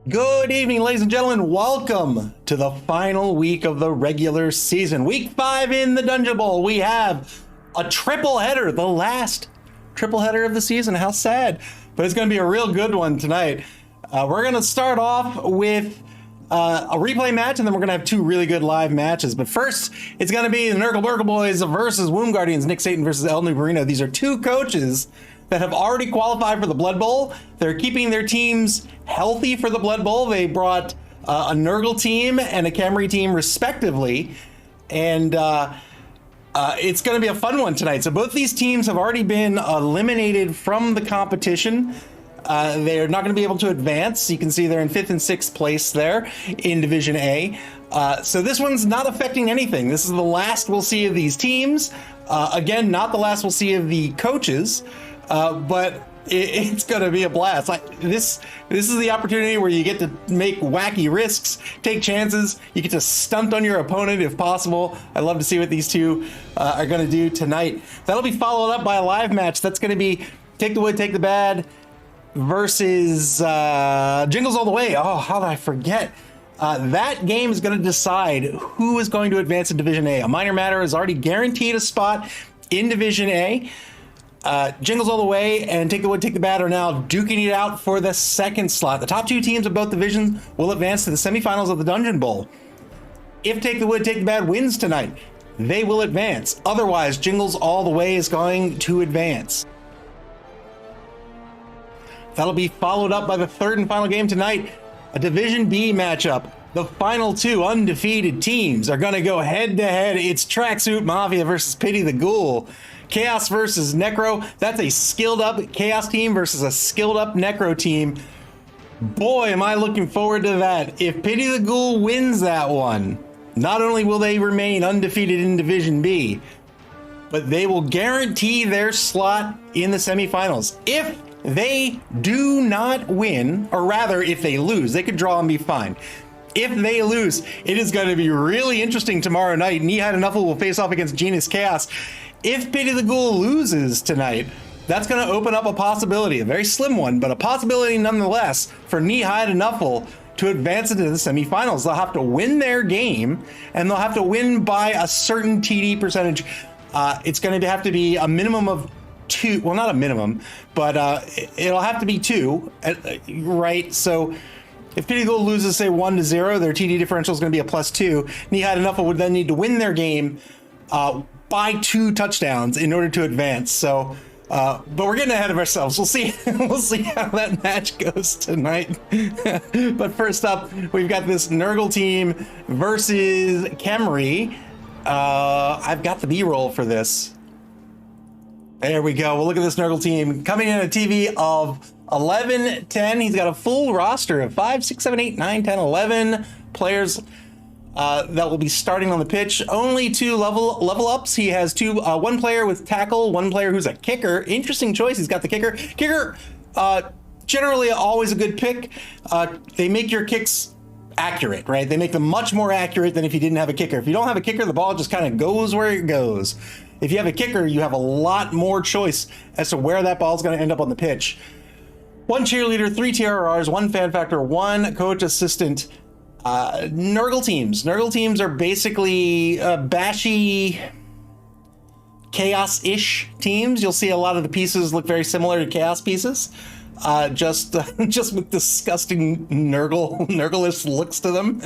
Good evening, ladies and gentlemen. Welcome to the final week of the regular season. Week 5 in the Dungeonbowl. We have a triple header, the last triple header of the season. How sad, but it's going to be a real good one tonight. We're going to start off with a replay match, and then we're going to have two really good live matches. But first, it's going to be the Nurgle Burgle Boys versus Womb Guardians, Nick Satan versus El Nubarino. These are two coaches that have already qualified for the Blood Bowl. They're keeping their teams healthy for the Blood Bowl. They brought a Nurgle team and a Camry team respectively, and it's going to be a fun one tonight. So both these teams have already been eliminated from the competition. They're not going to be able to advance. You can see they're in 5th and 6th place there in Division A. So this one's not affecting anything. This is the last we'll see of these teams. Again, not the last we'll see of the coaches. But it's going to be a blast. This is the opportunity where you get to make wacky risks, take chances. You get to stunt on your opponent if possible. I'd love to see what these two are going to do tonight. That'll be followed up by a live match. That's going to be Take the Wood, Take the Bad versus Jingles All the Way. Oh, how did I forget? That game is going to decide who is going to advance in Division A. A Minor Matter has already guaranteed a spot in Division A. Jingles All the Way and Take the Wood, Take the Bad are now duking it out for the second slot. The top two teams of both divisions will advance to the semifinals of the Dungeonbowl. If Take the Wood, Take the Bad wins tonight, they will advance. Otherwise, Jingles All the Way is going to advance. That'll be followed up by the third and final game tonight, a Division B matchup. The final two undefeated teams are going to go head to head. It's Tracksuit Mafia versus Pity the Ghoul. Chaos versus Necro. That's a skilled up Chaos team versus a skilled up Necro team. Boy, am I looking forward to that. If Pity the Ghoul wins that one, not only will they remain undefeated in Division B, but they will guarantee their slot in the semifinals. If they do not win, or rather if they lose, they could draw and be fine. If they lose, it is going to be really interesting tomorrow night. Knee-High Nuffle will face off against Genus Chaos. If Pity the Ghoul loses tonight, that's going to open up a possibility, a very slim one, but a possibility nonetheless for Knee-High Nuffle to advance into the semifinals. They'll have to win their game, and they'll have to win by a certain TD percentage. It's going to have to be a minimum of 2, well, not a minimum, but it'll have to be 2, right? So if Pity the Ghoul loses, say 1-0, their TD differential is going to be a +2. Knee-High Nuffle would then need to win their game by 2 touchdowns in order to advance. So, but we're getting ahead of ourselves. We'll see. We'll see how that match goes tonight. But first up, we've got this Nurgle team versus Camry. I've got the B-roll for this. There we go. Well, look at this Nurgle team coming in a TV of 11, 10. He's got a full roster of 5, 6, 7, 8, 9, 10, 11 players that will be starting on the pitch. Only 2 level ups. He has 2, one player with tackle, one player who's a kicker. Interesting choice. He's got the kicker. Kicker, generally always a good pick. They make your kicks accurate, right? They make them much more accurate than if you didn't have a kicker. If you don't have a kicker, the ball just kind of goes where it goes. If you have a kicker, you have a lot more choice as to where that ball is going to end up on the pitch. 1 cheerleader, 3 TRRs, 1 fan factor, 1 coach assistant. Nurgle teams. Nurgle teams are basically bashy, chaos-ish teams. You'll see a lot of the pieces look very similar to chaos pieces. Just with disgusting Nurgle-ish looks to them.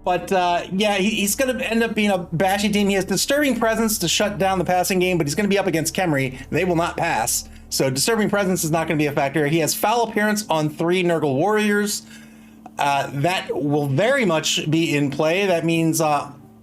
But yeah, he's going to end up being a bashy team. He has Disturbing Presence to shut down the passing game, but he's going to be up against Camry. They will not pass. So Disturbing Presence is not going to be a factor. He has Foul Appearance on 3 Nurgle Warriors. That will very much be in play. That means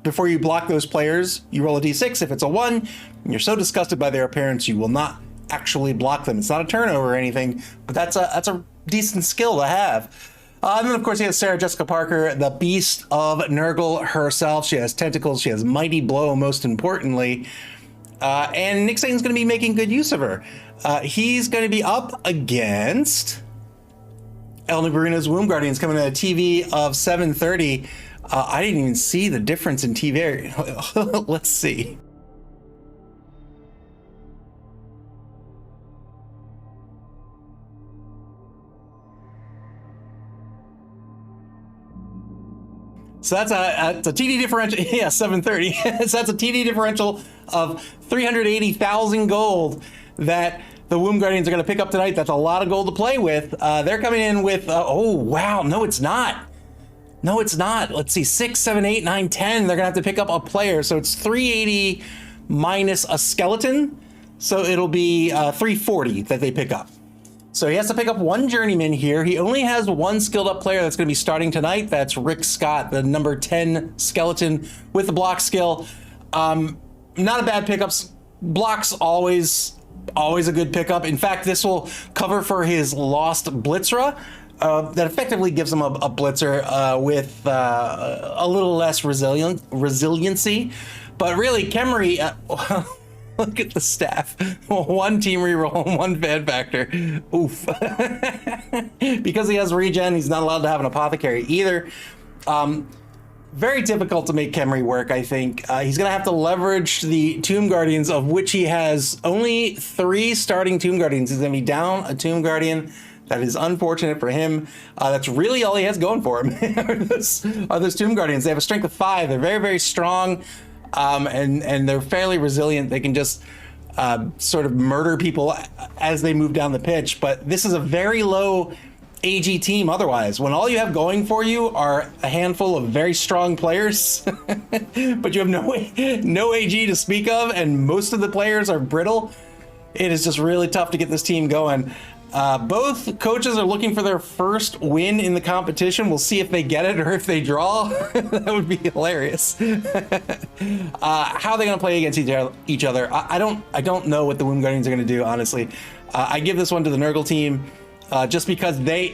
before you block those players, you roll a d6. If it's a 1, and you're so disgusted by their appearance, you will not actually block them. It's not a turnover or anything, but that's a decent skill to have. And then, of course, he has Sarah Jessica Parker, the beast of Nurgle herself. She has tentacles. She has Mighty Blow, most importantly. And Nick Satan's going to be making good use of her. He's going to be up against El Nubarino's Womb Guardians, coming at a TV of 730. I didn't even see the difference in TV. Let's see. So that's it's a TD differential. Yeah, 730. So that's a TD differential of 380,000 gold that the Womb Guardians are going to pick up tonight. That's a lot of gold to play with. They're coming in with, oh, wow. No, it's not. No, it's not. Let's see, 6, 7, 8, 9, 10. They're going to have to pick up a player. So it's 380 minus a skeleton. So it'll be 340 that they pick up. So he has to pick up one journeyman here. He only has one skilled up player that's going to be starting tonight. That's Rick Scott, the number 10 skeleton with the block skill. Not a bad pickups. Blocks always a good pickup. In fact, this will cover for his lost Blitzra. That effectively gives him a blitzer with a little less resiliency. But really, Khemri, look at the staff. One team reroll, one fan factor. Oof. Because he has regen, he's not allowed to have an apothecary either. Very difficult to make Khemri work, I think. He's going to have to leverage the Tomb Guardians, of which he has only 3 starting Tomb Guardians. He's going to be down a Tomb Guardian. That is unfortunate for him. That's really all he has going for him are those Tomb Guardians. They have a strength of 5. They're very, very strong, and they're fairly resilient. They can just sort of murder people as they move down the pitch. But this is a very low AG team otherwise. When all you have going for you are a handful of very strong players, but you have no AG to speak of, and most of the players are brittle, it is just really tough to get this team going. Both coaches are looking for their first win in the competition. We'll see if they get it or if they draw. That would be hilarious. How are they going to play against each other? I don't know what the Womb Guardians are going to do, honestly. I give this one to the Nurgle team just because the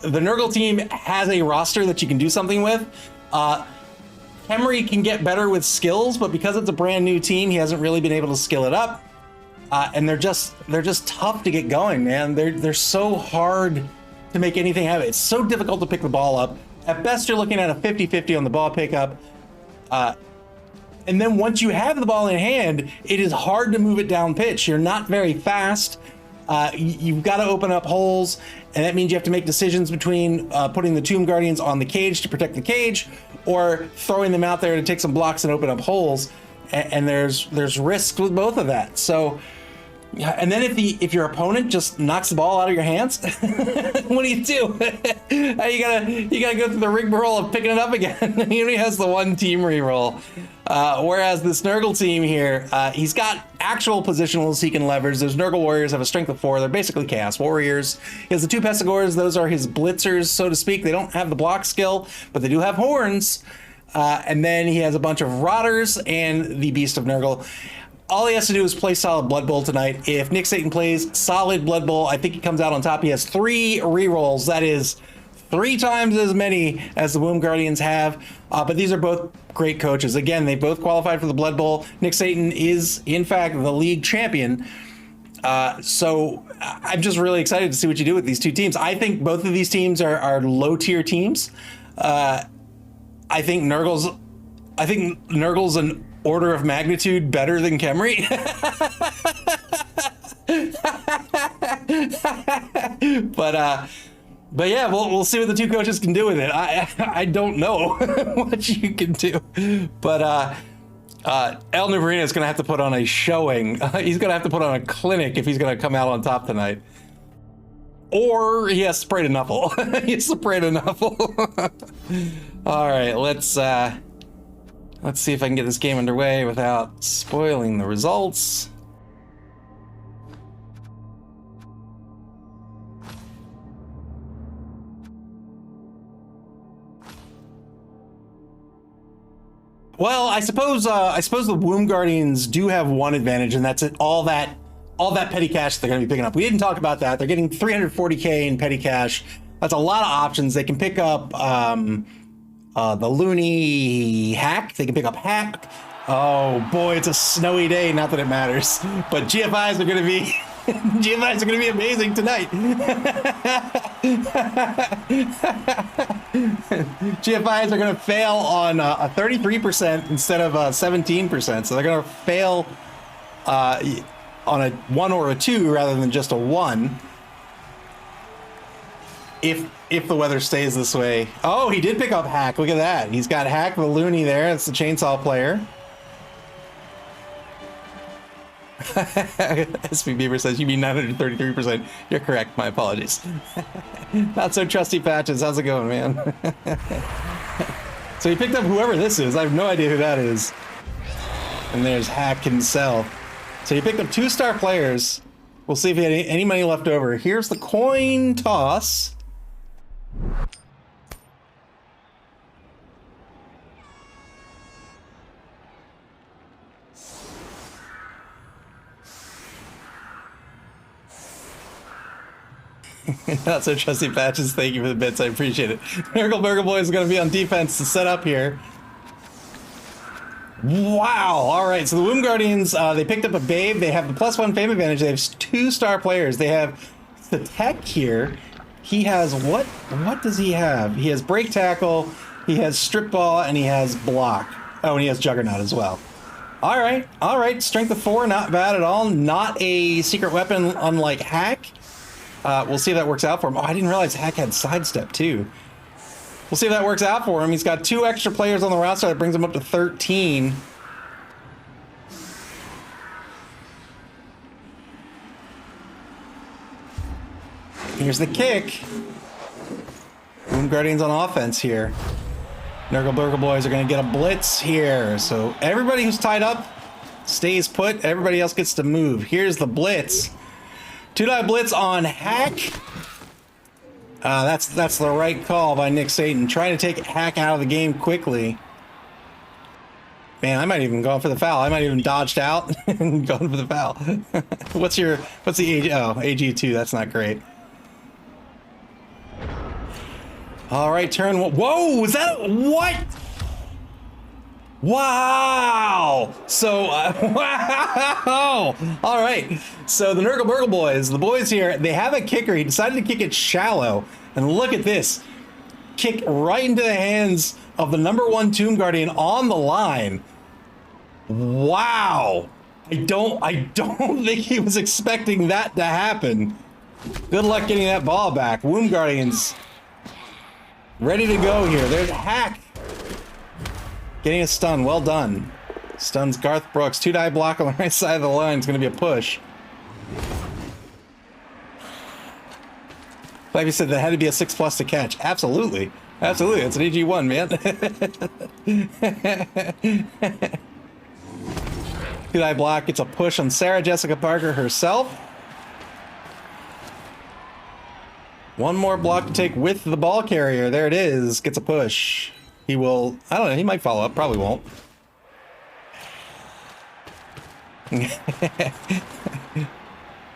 Nurgle team has a roster that you can do something with. Khemri can get better with skills, but because it's a brand new team, he hasn't really been able to skill it up. And they're just tough to get going, man. They're so hard to make anything happen. It's so difficult to pick the ball up. At best, you're looking at a 50-50 on the ball pickup. And then once you have the ball in hand, it is hard to move it down pitch. You're not very fast. You've got to open up holes, and that means you have to make decisions between putting the Tomb Guardians on the cage to protect the cage, or throwing them out there to take some blocks and open up holes. And there's risks with both of that. So, and then if your opponent just knocks the ball out of your hands, what do? You gotta go through the rigmarole of picking it up again. He only has the one team reroll. Whereas this Nurgle team here, he's got actual positionals he can leverage. Those Nurgle warriors have a strength of 4. They're basically chaos warriors. He has the 2 Pestigors. Those are his blitzers, so to speak. They don't have the block skill, but they do have horns. And then he has a bunch of Rotters and the Beast of Nurgle. All he has to do is play solid Blood Bowl tonight. If Nick Satan plays solid Blood Bowl, I think he comes out on top. He has 3 rerolls. That is 3 times as many as the Womb Guardians have. But these are both great coaches. Again, they both qualified for the Blood Bowl. Nick Satan is, in fact, the league champion. So I'm just really excited to see what you do with these 2 teams. I think both of these teams are low-tier teams. I think Nurgle's an order of magnitude better than Khemri. But yeah, we'll see what the 2 coaches can do with it. I don't know what you can do, but El Nubarina is going to have to put on a showing. He's going to have to put on a clinic if he's going to come out on top tonight. Or he has to spray to Nuffle. He has to spray to Nuffle. All right, let's see if I can get this game underway without spoiling the results. Well, I suppose the Womb Guardians do have one advantage, and that's it. All that petty cash they're going to be picking up. We didn't talk about that. They're getting 340k in petty cash. That's a lot of options. They can pick up the Looney Hack. They can pick up Hack. Oh boy, it's a snowy day. Not that it matters, but GFIs are going to be GFIs are going to be amazing tonight. GFIs are going to fail on a 33% instead of 17%. So they're going to fail on a 1 or a 2 rather than just a 1. if the weather stays this way. Oh, he did pick up Hack. Look at that. He's got Hack the Looney there. That's the chainsaw player. SP Beaver says, you mean 933%. You're correct. My apologies. Not so trusty Patches. How's it going, man? So he picked up whoever this is. I have no idea who that is. And there's Hack himself. So he picked up 2-star players. We'll see if he had any money left over. Here's the coin toss. Not so trusty Patches. Thank you for the bits. I appreciate it. Nurgle Burgle Boyz is going to be on defense to set up here. Wow. All right. So the Womb Guardians, they picked up a Babe. They have the +1 fame advantage. They have 2-star players. They have the tech here. He has what? What does he have? He has break tackle. He has strip ball, and he has block. Oh, and he has Juggernaut as well. All right. All right. Strength of 4, not bad at all. Not a secret weapon, unlike Hack. We'll see if that works out for him. Oh, I didn't realize Hack had sidestep too. We'll see if that works out for him. He's got 2 extra players on the roster. That brings him up to 13. Here's the kick. Womb Guardians on offense here. Nurgle Burgle Boyz are going to get a blitz here. So everybody who's tied up stays put. Everybody else gets to move. Here's the blitz. 2-die blitz on Hack. That's the right call by Nick Satan. Trying to take Hack out of the game quickly. Man, I might even go for the foul. I might even dodged out and gone for the foul. What's the AG? Oh, AG2. That's not great. All right, turn. Whoa, was that what? Wow! So, wow! All right. So the Nurgle Burgle Boyz, the boys here, they have a kicker. He decided to kick it shallow, and look at this, kick right into the hands of the #1 Tomb Guardian on the line. Wow! I don't think he was expecting that to happen. Good luck getting that ball back. Womb Guardians ready to go here. There's Hack. Getting a stun, well done. Stuns Garth Brooks. 2-die block on the right side of the line. It's going to be a push. Like you said, that had to be a 6+ to catch. Absolutely. Absolutely. It's an AG1, man. 2-die block gets a push on Sarah Jessica Parker herself. One more block to take with the ball carrier. There it is. Gets a push. He will, I don't know, he might follow up, probably won't.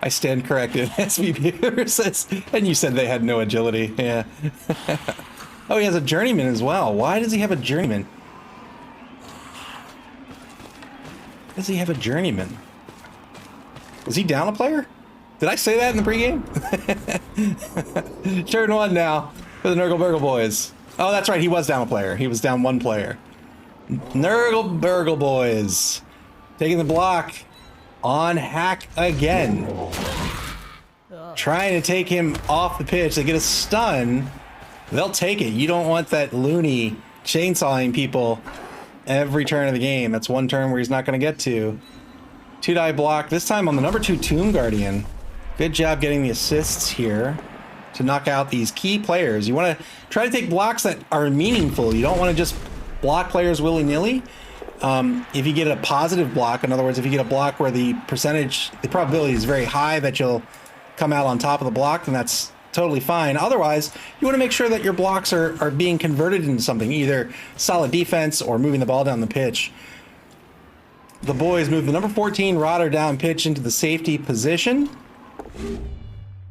I stand corrected. SVP says, and you said they had no agility. Yeah. Oh, he has a journeyman as well. Why does he have a journeyman? Why does he have a journeyman? Was he down a player? Did I say that in the pregame? Turn 1 now for the Nurgle Burgle Boyz. Oh, that's right. He was down a player. He was down 1 player. Nurgle Burgle Boyz taking the block on Hack again. Trying to take him off the pitch. They get a stun. They'll take it. You don't want that loony chainsawing people every turn of the game. That's 1 turn where he's not going to get to. 2-die block. This time on the #2 Tomb Guardian. Good job getting the assists here to knock out these key players. You want to try to take blocks that are meaningful. You don't want to just block players willy-nilly. If you get a positive block, in other words, if you get a block where the probability is very high that you'll come out on top of the block, then that's totally fine. Otherwise, you want to make sure that your blocks are being converted into something, either solid defense or moving the ball down the pitch. The boys move the #14 Rodder down pitch into the safety position.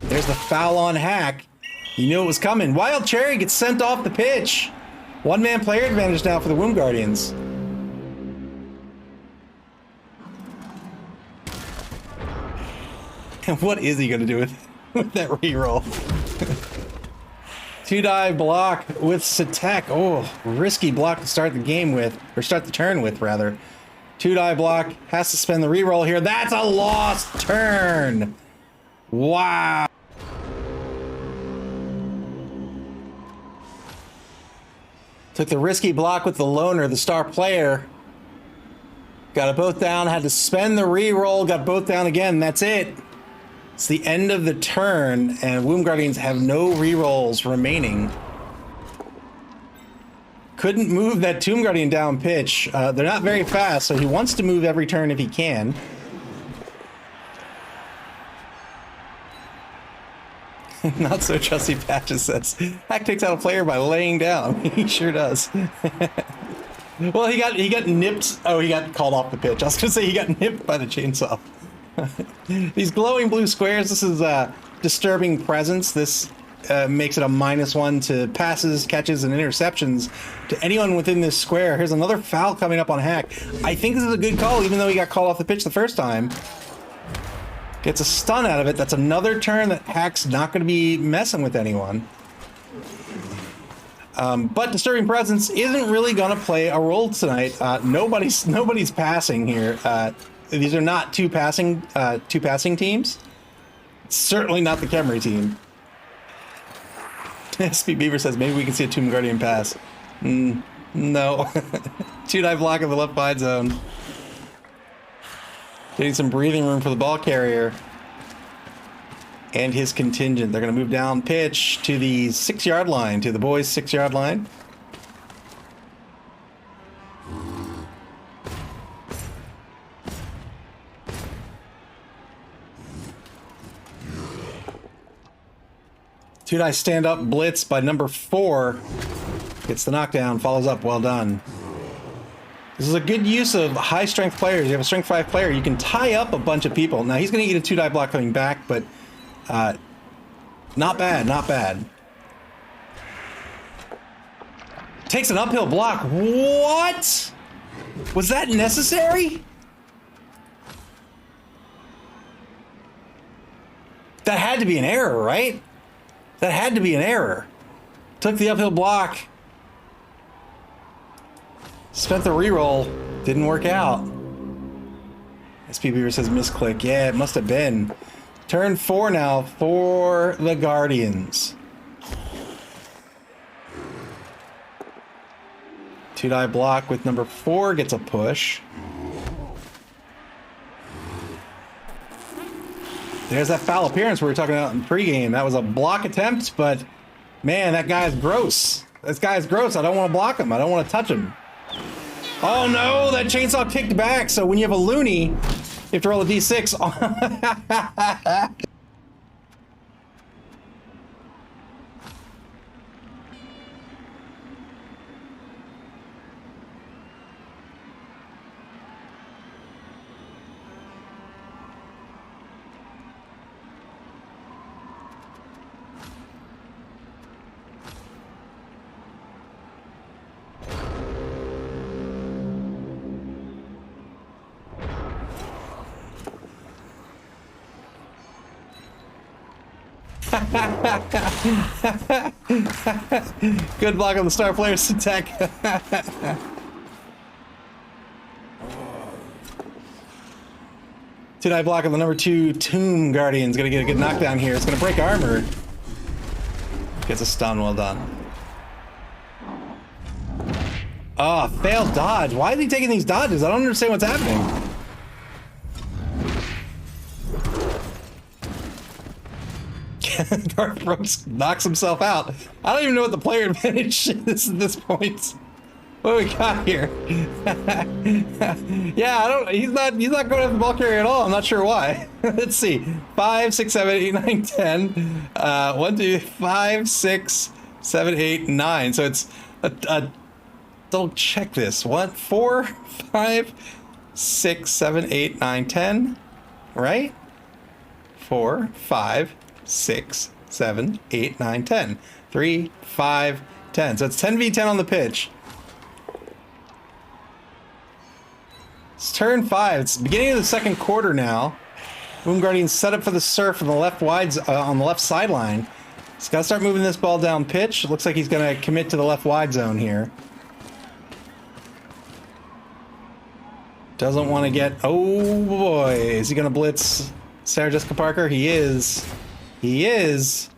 There's the foul on Hack. You knew it was coming. Wild Cherry gets sent off the pitch. 1-man player advantage now for the Womb Guardians. And what is he going to do with that reroll? 2-die block with Satek. Oh, risky block to start the game with, or start the turn with, rather. 2-die block, has to spend the reroll here. That's a lost turn. Wow. Took the risky block with the loner, the star player. Got it both down, had to spend the reroll, got both down again, that's it. It's the end of the turn, and Womb Guardians have no rerolls remaining. Couldn't move that Tomb Guardian down pitch. They're not very fast, so he wants to move every turn if he can. Not so trusty Patches says. Hack takes out a player by laying down. He sure does. Well, he got nipped. Oh, he got called off the pitch. I was gonna say he got nipped by the chainsaw. These glowing blue squares, this is disturbing presence. This makes it a -1 to passes, catches, and interceptions to anyone within this square. Here's another foul coming up on Hack. I think this is a good call, even though he got called off the pitch the first time. Gets a stun out of it. That's another turn that Hack's not going to be messing with anyone. But Disturbing Presence isn't really going to play a role tonight. Nobody's passing here. These are not two passing teams. Certainly not the Khemri team. SP Beaver says maybe we can see a Tomb Guardian pass. No. 2-dive block in the left wide zone. Getting some breathing room for the ball carrier and his contingent. They're going to move down pitch to the 6-yard line, to the Boyz 6-yard line. Two-dive stand-up blitz by number 4. Gets the knockdown, follows up, well done. This is a good use of high-strength players. You have a strength 5 player, you can tie up a bunch of people. Now, he's going to eat a 2-dive block coming back, but not bad, not bad. Takes an uphill block. What? Was that necessary? That had to be an error, right? That had to be an error. Took the uphill block. Spent the reroll. Didn't work out. SP Beaver says misclick. Yeah, it must have been. Turn 4 now for the Guardians. 2-dive block with number 4 gets a push. There's that foul appearance we were talking about in pregame. That was a block attempt, but man, that guy's gross. This guy's gross. I don't want to block him. I don't want to touch him. Oh no, that chainsaw kicked back. So when you have a loony, you have to roll a d6. Good block on the star player's attack. 2-dive block on the number 2 Tomb Guardian's gonna get a good knockdown here. It's gonna break armor. Gets a stun, well done. Oh, failed dodge. Why is he taking these dodges? I don't understand what's happening. Dark Brooks knocks himself out. I don't even know what the player advantage is at this point. What do we got here? Yeah, he's not going after the ball carrier at all. I'm not sure why. Let's see. 5, 6, 7, 8, 9, 10. 1, 2, 5, 6, 7, 8, 9. So it's don't check this. 1, 4, 5, 6, 7, 8, 9, 10. Right? 4, 5, 6, 7, 8, 9, 10. 3, 5, 10. So it's 10v10 on the pitch. It's turn 5. It's the beginning of the second quarter now. Womb Guardians set up for the surf on the left on the left sideline. He's got to start moving this ball down pitch. It looks like he's going to commit to the left wide zone here. Doesn't want to get... Oh boy, is he going to blitz Sarah Jessica Parker? He is. He is.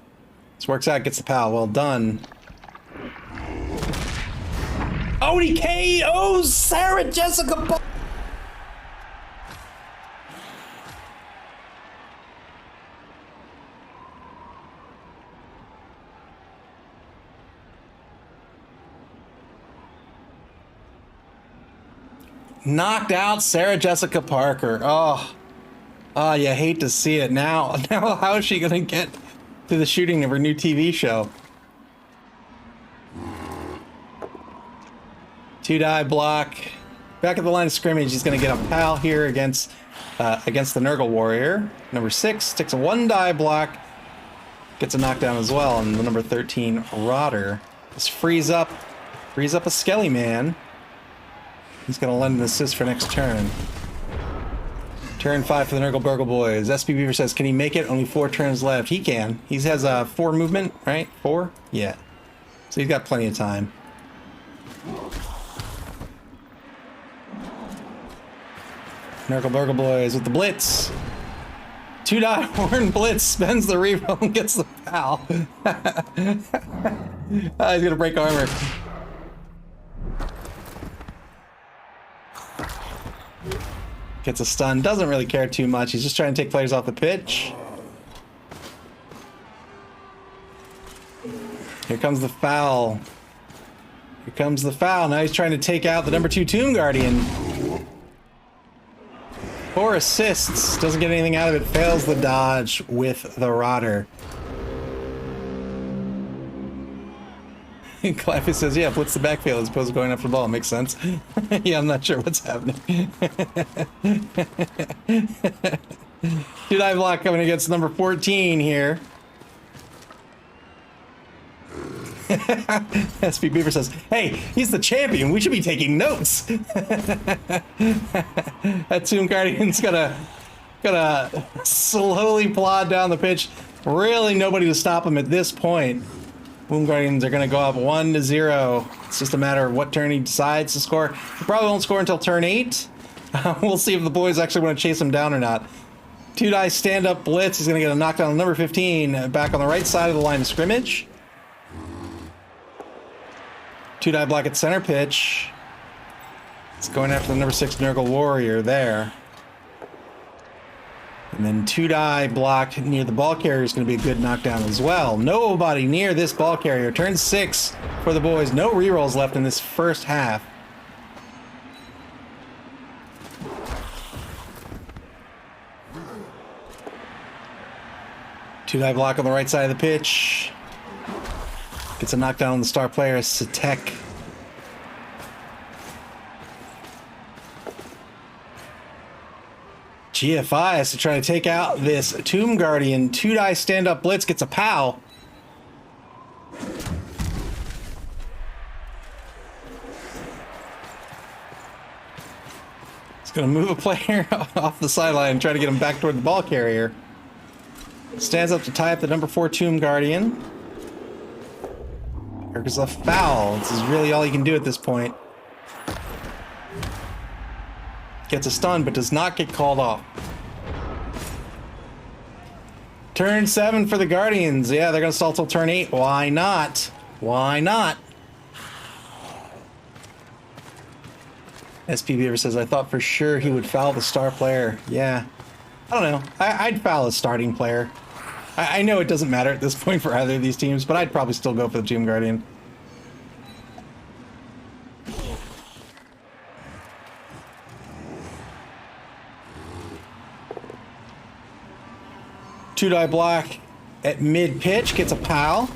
This works out, gets the pal. Well done. Oh, he KOs Sarah Jessica Parker. Knocked out Sarah Jessica Parker. Oh, you hate to see it. Now how is she gonna get to the shooting of her new TV show? 2-die block. Back at the line of scrimmage, he's gonna get a pal here against the Nurgle warrior. Number 6 takes a 1-die block, gets a knockdown as well, and the number 13 Rotter. Just frees up a Skelly man. He's going to lend an assist for next turn. Turn 5 for the Nurgle Burgle boys. SP Beaver says, can he make it? Only 4 turns left. He can. He has 4 movement, right? 4? Yeah. So he's got plenty of time. Nurgle Burgle boys with the blitz. 2-die horn blitz, spends the reroll and gets the pal. He's going to break armor. Gets a stun, doesn't really care too much. He's just trying to take players off the pitch. Here comes the foul. Here comes the foul. Now he's trying to take out the number 2 Tomb Guardian. 4 assists, doesn't get anything out of it, fails the dodge with the Rotter. Claffy says, yeah, blitz the backfield as opposed to going after the ball. Makes sense. Yeah, I'm not sure what's happening. 2-die block coming against number 14 here. SP Beaver says, hey, he's the champion. We should be taking notes. That Tomb Guardian's gonna slowly plod down the pitch. Really nobody to stop him at this point. Tomb Guardians are going to go up 1-0. It's just a matter of what turn he decides to score. He probably won't score until turn 8. We'll see if the boys actually want to chase him down or not. 2-die stand-up blitz. He's going to get a knockdown on number 15 back on the right side of the line of scrimmage. 2-die block at center pitch. It's going after the number 6 Nurgle warrior there. And then 2-die block near the ball carrier is going to be a good knockdown as well. Nobody near this ball carrier. Turn 6 for the boys. No rerolls left in this first half. Two-die block on the right side of the pitch. Gets a knockdown on the star player, Satek. GFI has to try to take out this Tomb Guardian. 2-die stand-up blitz, gets a POW. It's going to move a player off the sideline and try to get him back toward the ball carrier. Stands up to tie up the number 4 Tomb Guardian. There's a foul. This is really all he can do at this point. Gets a stun, but does not get called off. Turn 7 for the Guardians. Yeah, they're going to stall till turn 8. Why not? Why not? SPB says, I thought for sure he would foul the star player. Yeah. I don't know. I'd foul a starting player. I know it doesn't matter at this point for either of these teams, but I'd probably still go for the Tomb Guardian. Two-die block at mid-pitch, gets a POW.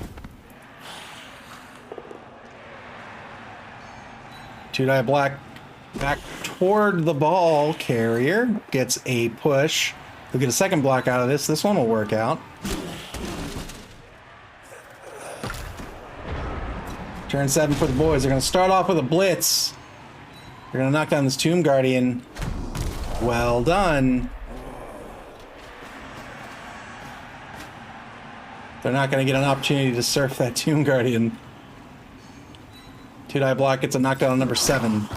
Two-die block back toward the ball carrier, gets a push. We'll get a second block out of this. This one will work out. Turn 7 for the boys. They're going to start off with a blitz. They're going to knock down this Tomb Guardian. Well done. They're not going to get an opportunity to surf that Tomb Guardian. Two-die block gets a knockdown on number 7.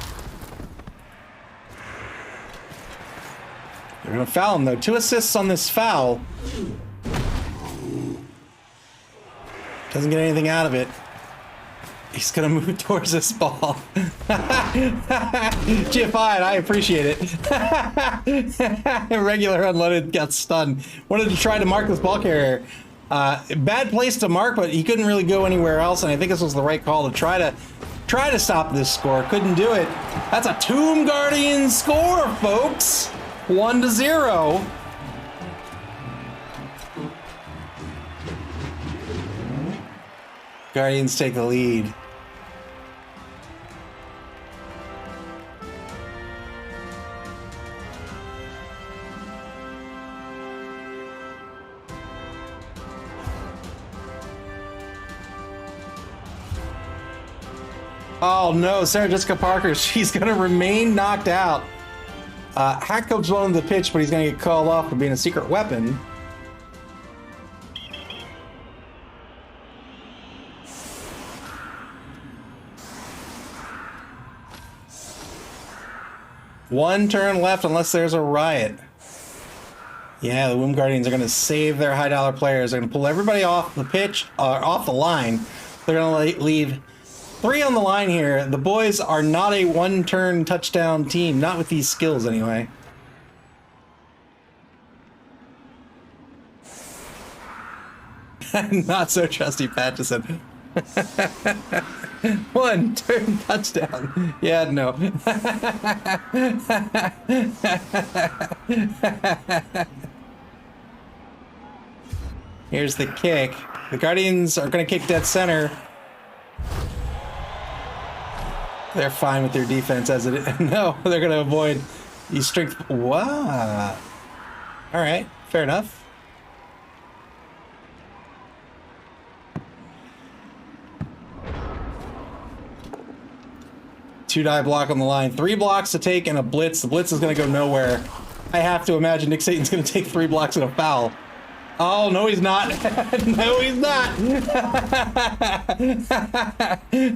They're going to foul him, though. 2 assists on this foul. Doesn't get anything out of it. He's gonna move towards this ball. GFI, I appreciate it. Regular unloaded got stunned. Wanted to try to mark this ball carrier. Bad place to mark, but he couldn't really go anywhere else, and I think this was the right call to try to stop this score. Couldn't do it. That's a Tomb Guardian score, folks. 1-0. Guardians take the lead. Oh no, Sarah Jessica Parker, she's gonna remain knocked out. Hackcope's on the pitch, but he's gonna get called off for being a secret weapon. One turn left unless there's a riot. Yeah, the Womb Guardians are going to save their high dollar players. They're going to pull everybody off the pitch, off the line. They're going to leave 3 on the line here. The Boyz are not a one-turn touchdown team. Not with these skills, anyway. Not so trusty, Patchison. 1 turn touchdown. Yeah, no. Here's the kick. The Guardians are going to kick dead center. They're fine with their defense as it is. No, they're going to avoid these strength. Wow. All right, fair enough. Two die block on the line. 3 blocks to take and a blitz. The blitz is going to go nowhere. I have to imagine Nick Satan's going to take 3 blocks and a foul. Oh, no, he's not. No, he's not.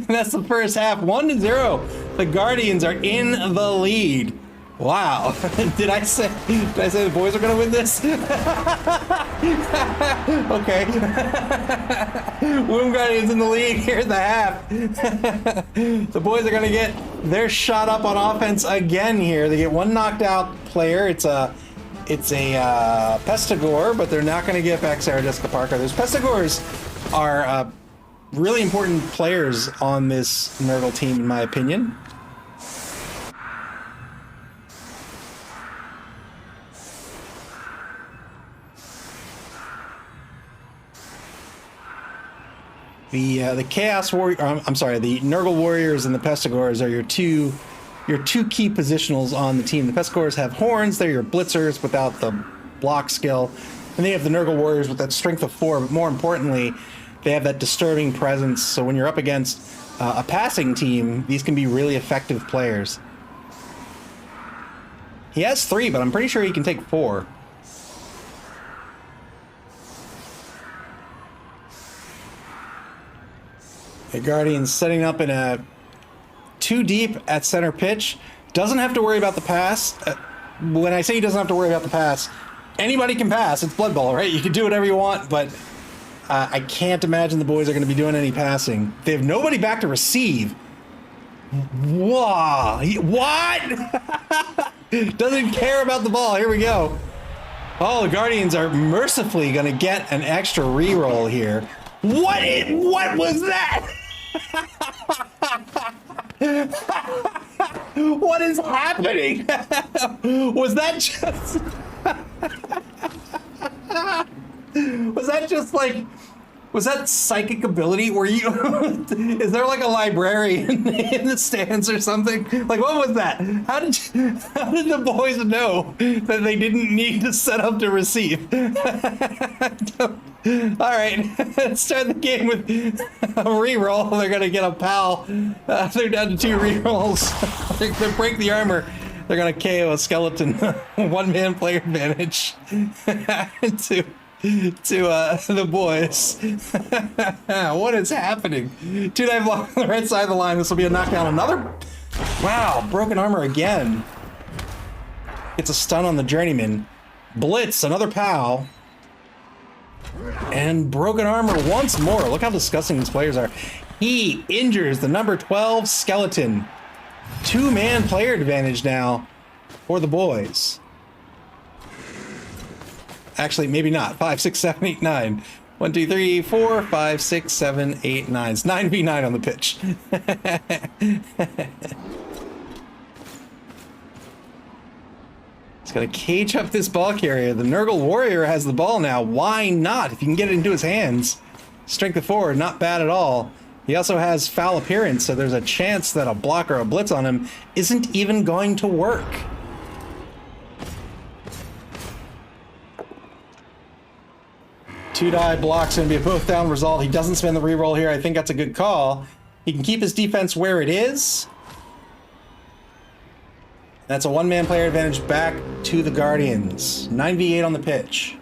That's the first half. 1-0. The Guardians are in the lead. Wow. Did I say the Boyz are going to win this? Okay. Womb Guardians in the lead here at the half. The Boyz are going to get their shot up on offense again here. They get 1 knocked out player. It's a Pestigore, but they're not going to get back Sarah Jessica Parker. Those Pestigores are really important players on this Nurgle team, in my opinion. The Chaos Warrior, I'm sorry, the Nurgle Warriors and the Pestigores are your two key positionals on the team. The Pestigores have horns; they're your blitzers without the block skill, and they have the Nurgle Warriors with that strength of 4. But more importantly, they have that disturbing presence. So when you're up against a passing team, these can be really effective players. He has 3, but I'm pretty sure he can take 4. The Guardians setting up in a 2 deep at center pitch. Doesn't have to worry about the pass. When I say he doesn't have to worry about the pass, anybody can pass. It's Blood Bowl, right? You can do whatever you want, but I can't imagine the Boyz are going to be doing any passing. They have nobody back to receive. Wow. What? Doesn't care about the ball. Here we go. Oh, the Guardians are mercifully going to get an extra reroll here. What was that? What is happening? Was that just... Was that psychic ability? Were you... Is there like a librarian in the stands or something? Like, what was that? How did the Boyz know that they didn't need to set up to receive? All right, let's start the game with a reroll. They're gonna get a pal. They're down to 2 rerolls. They break the armor. They're gonna KO a skeleton. 1-man player advantage to the Boyz. What is happening? 2-dive block on the right side of the line. This will be a knockdown. Another. Wow, broken armor again. It's a stun on the journeyman. Blitz, another pal. And broken armor once more. Look how disgusting these players are. he injures the number 12 skeleton. Two-man player advantage now for the boys. Actually, maybe not. 5, 6, 7, 8, 9. 1, 2, 3, 4, 5, 6, 7, 8, 9. It's 9v9 on the pitch. He's going to cage up this ball carrier. The Nurgle warrior has the ball now. Why not? If you can get it into his hands. Strength of 4, not bad at all. He also has foul appearance, so there's a chance that a block or a blitz on him isn't even going to work. Two die blocks going to be a both down result. He doesn't spend the reroll here. I think that's a good call. He can keep his defense where it is. That's a one-man player advantage back to the Guardians. 9v8 on the pitch.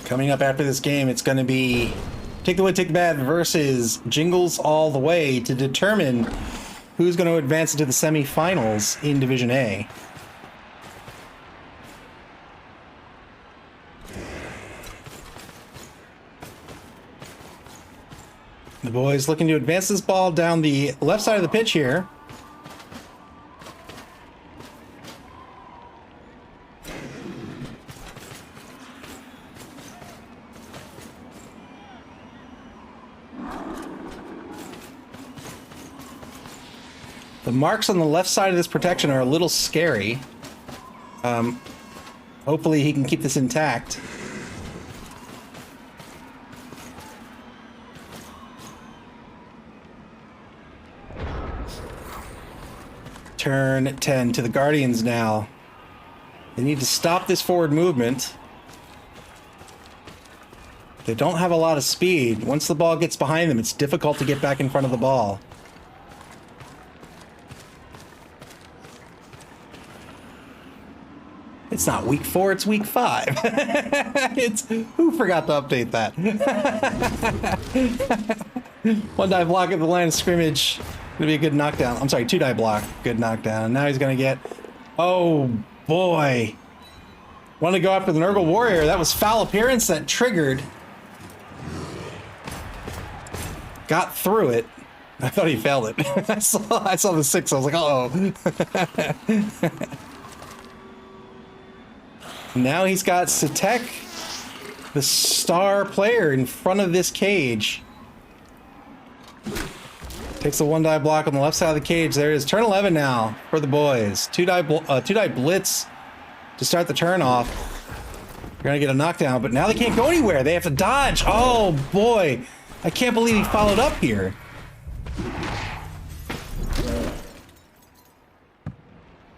Coming up after this game, it's going to be Take the Wood, Take the Bad versus Jingles All the Way to determine who's going to advance into the semifinals in Division A. The boys looking to advance this ball down the left side of the pitch here. The marks on the left side of this protection are a little scary. Hopefully he can keep this intact. Turn 10 to the Guardians now. They need to stop this forward movement. They don't have a lot of speed. Once the ball gets behind them, it's difficult to get back in front of the ball. It's not week 4, it's week 5. Who forgot to update that? One die block at the line of scrimmage. Gonna be a good knockdown. I'm sorry, two die block. Good knockdown. Now he's gonna get... Oh, boy. Want to go after the Nurgle warrior. That was foul appearance that triggered. Got through it. I thought he failed it. I saw the 6. I was like, uh-oh. Now he's got Satek, the star player, in front of this cage. Takes the one die block on the left side of the cage. There it is. Turn 11 now for the boys. Two die blitz to start the turn off. They're gonna get a knockdown, but now they can't go anywhere. They have to dodge. Oh boy, I can't believe he followed up here.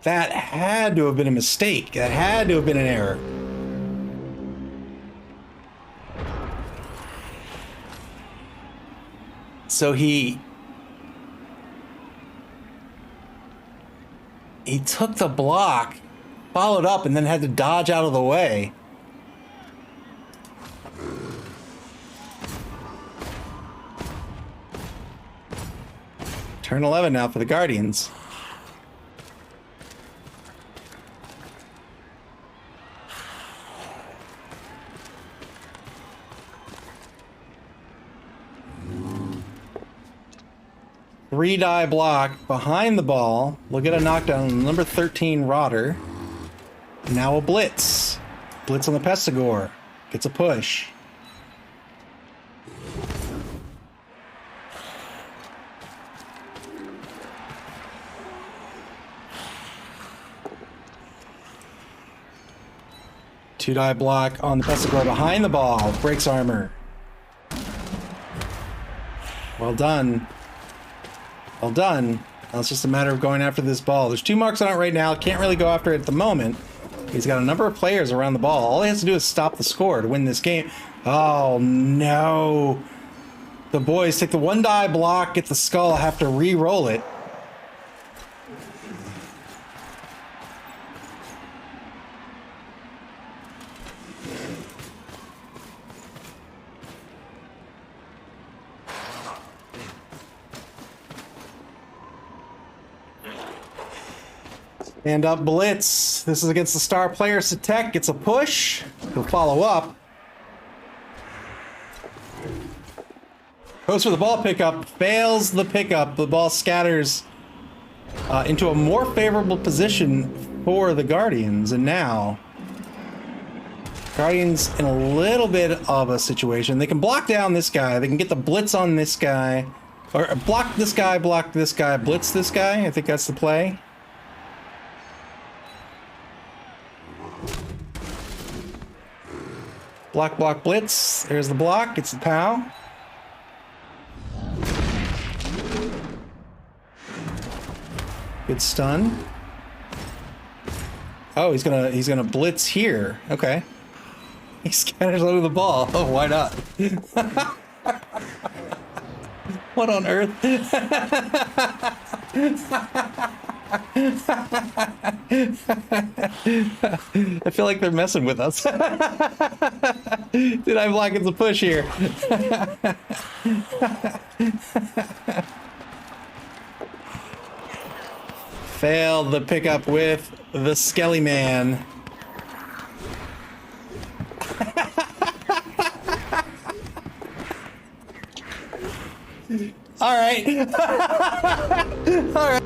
That had to have been a mistake. That had to have been an error. So he took the block, followed up, and then had to dodge out of the way. Turn 11 now for the Guardians. Three die block behind the ball. We'll get a knockdown on number 13 Rodder. Now a blitz. Blitz on the Pestigore. Gets a push. Two die block on the Pestigore behind the ball. Breaks armor. Well done. Well done. Now it's just a matter of going after this ball. There's 2 marks on it right now. Can't really go after it at the moment. He's got a number of players around the ball. All he has to do is stop the score to win this game. Oh, no. The boys take the one die block, get the skull, have to re-roll it. Stand up blitz. This is against the star player. Satek gets a push. He'll follow up. Goes for the ball pickup, fails the pickup. The ball scatters into a more favorable position for the Guardians, and now Guardians in a little bit of a situation. They can block down this guy. They can get the blitz on this guy, or block this guy, blitz this guy. I think that's the play. Block, block, blitz. There's the block. It's the POW. Good stun. Oh, he's gonna blitz here. Okay. He scatters under the ball. Oh, why not? What on earth? I feel like they're messing with us. Dude, I'm blocking the push here. Failed the pickup with the Skelly Man. All right. All right.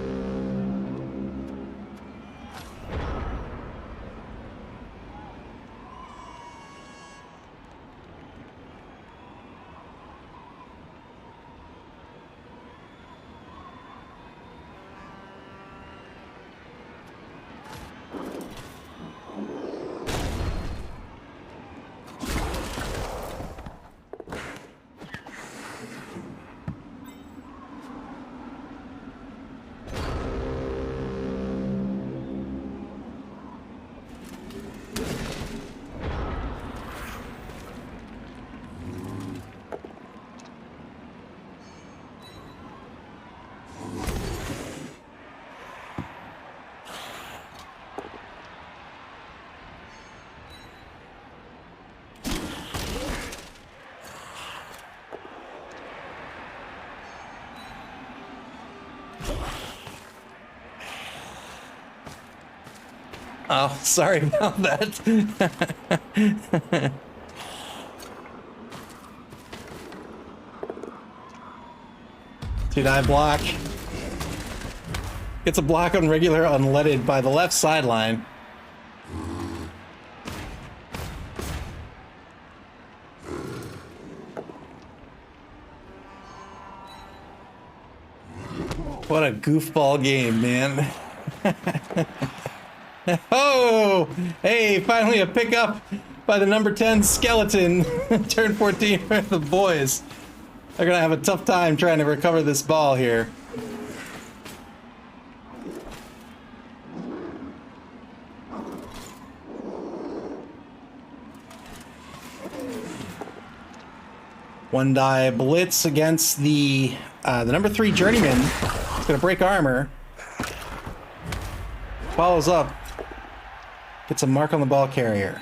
Oh, sorry about that. Two-die block. Gets a block on regular unleaded by the left sideline. What a goofball game, man. Oh, hey, finally a pickup by the number 10 skeleton. Turn 14 for the Boyz. They're gonna have a tough time trying to recover this ball here. One die blitz against the number 3 journeyman. It's gonna break armor. Follows up. Gets a mark on the ball carrier.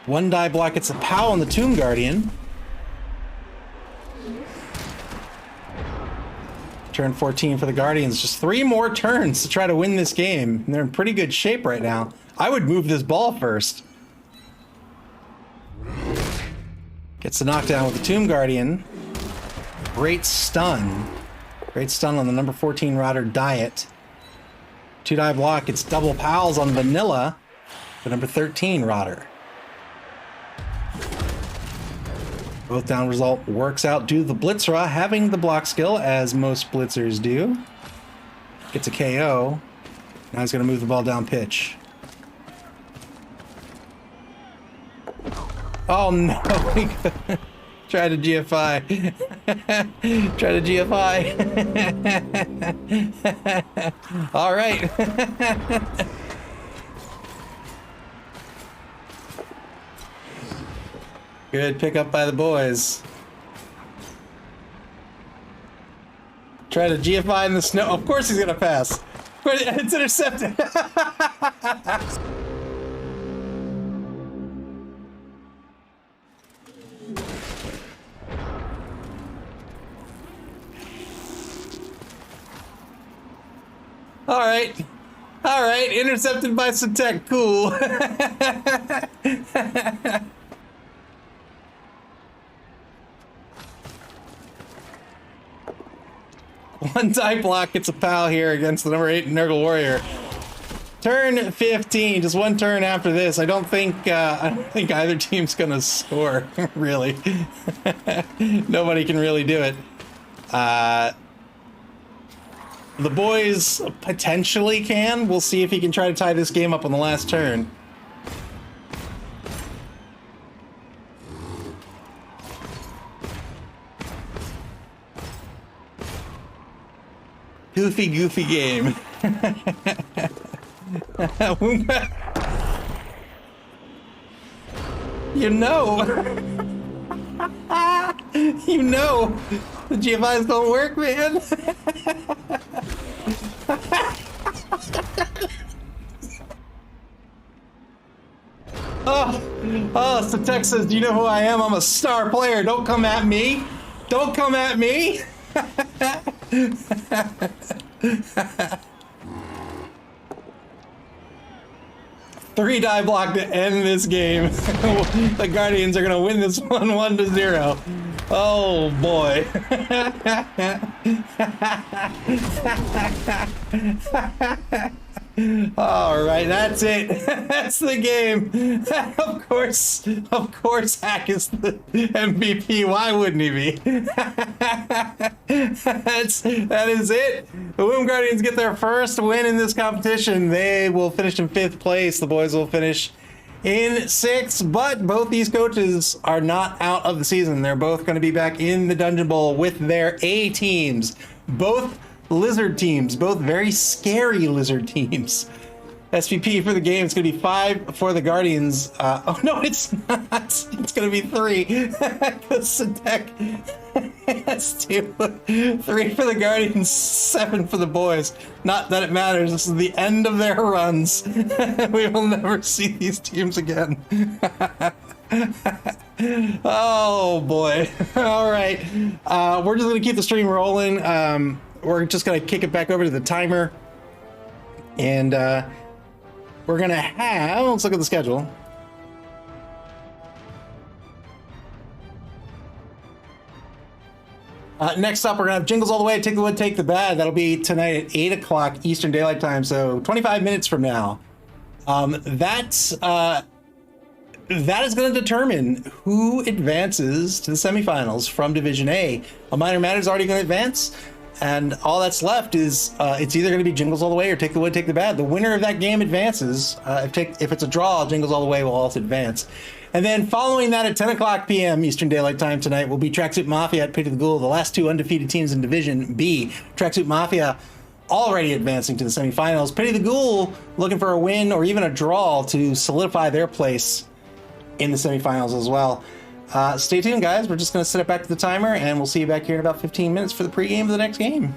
One die block gets a POW on the Tomb Guardian. Turn 14 for the Guardians. Just 3 more turns to try to win this game. And they're in pretty good shape right now. I would move this ball first. Gets the knockdown with the Tomb Guardian. Great stun. Great stun on the number 14 Rodder Diet. 2-die block. It's double POWs on Vanilla. The number 13 Rodder. Both down result works out due to the Blitzra having the block skill, as most blitzers do. Gets a KO. Now he's going to move the ball down pitch. Oh no! Try to GFI. Try to GFI. All right. Good pickup by the Boyz. Try to GFI in the snow. Of course he's gonna pass. It's intercepted. All right. All right, intercepted by Satek. Cool. One die block gets a pal here against the number 8 Nurgle Warrior. Turn 15, just one turn after this. I don't think either team's gonna score, really. Nobody can really do it. The boys potentially can. We'll see if he can try to tie this game up on the last turn. Goofy game. You know. You know. The GFIs don't work, man. Satek says, do you know who I am? I'm a star player. Don't come at me. Don't come at me. 3 die block to end this game. The Guardians are gonna win this one 1-0. Oh boy. All right, that's it. That's the game. Of course, Hack is the MVP. Why wouldn't he be? That is it. The Womb Guardians get their first win in this competition. They will finish in 5th place. The boys will finish in 6th, but both these coaches are not out of the season. They're both going to be back in the Dungeonbowl with their A teams. Both lizard teams, both very scary lizard teams. SVP for the game, it's going to be 5 for the Guardians. Oh no, it's not. It's going to be 3. Because Satek has 2. 3 for the Guardians, 7 for the boys. Not that it matters. This is the end of their runs. We will never see these teams again. Oh boy. All right. We're just going to keep the stream rolling. We're just going to kick it back over to the timer. And we're going to have, let's look at the schedule. Next up, we're going to have Jingles All the Way, Take the Wood, Take the Bad. That'll be tonight at 8 o'clock Eastern Daylight Time, so 25 minutes from now. That is going to determine who advances to the semifinals from Division A. A Minor Matter is already going to advance. And all that's left is it's either going to be Jingles All the Way or Take the Wood, Take the Bad. The winner of that game advances. If it's a draw, Jingles All the Way will also advance. And then following that at 10 o'clock p.m. Eastern Daylight Time tonight will be Tracksuit Mafia at Pit of the Ghoul, the last 2 undefeated teams in Division B. Tracksuit Mafia already advancing to the semifinals. Pit of the Ghoul looking for a win or even a draw to solidify their place in the semifinals as well. Stay tuned, guys. We're just going to set it back to the timer, and we'll see you back here in about 15 minutes for the pregame of the next game.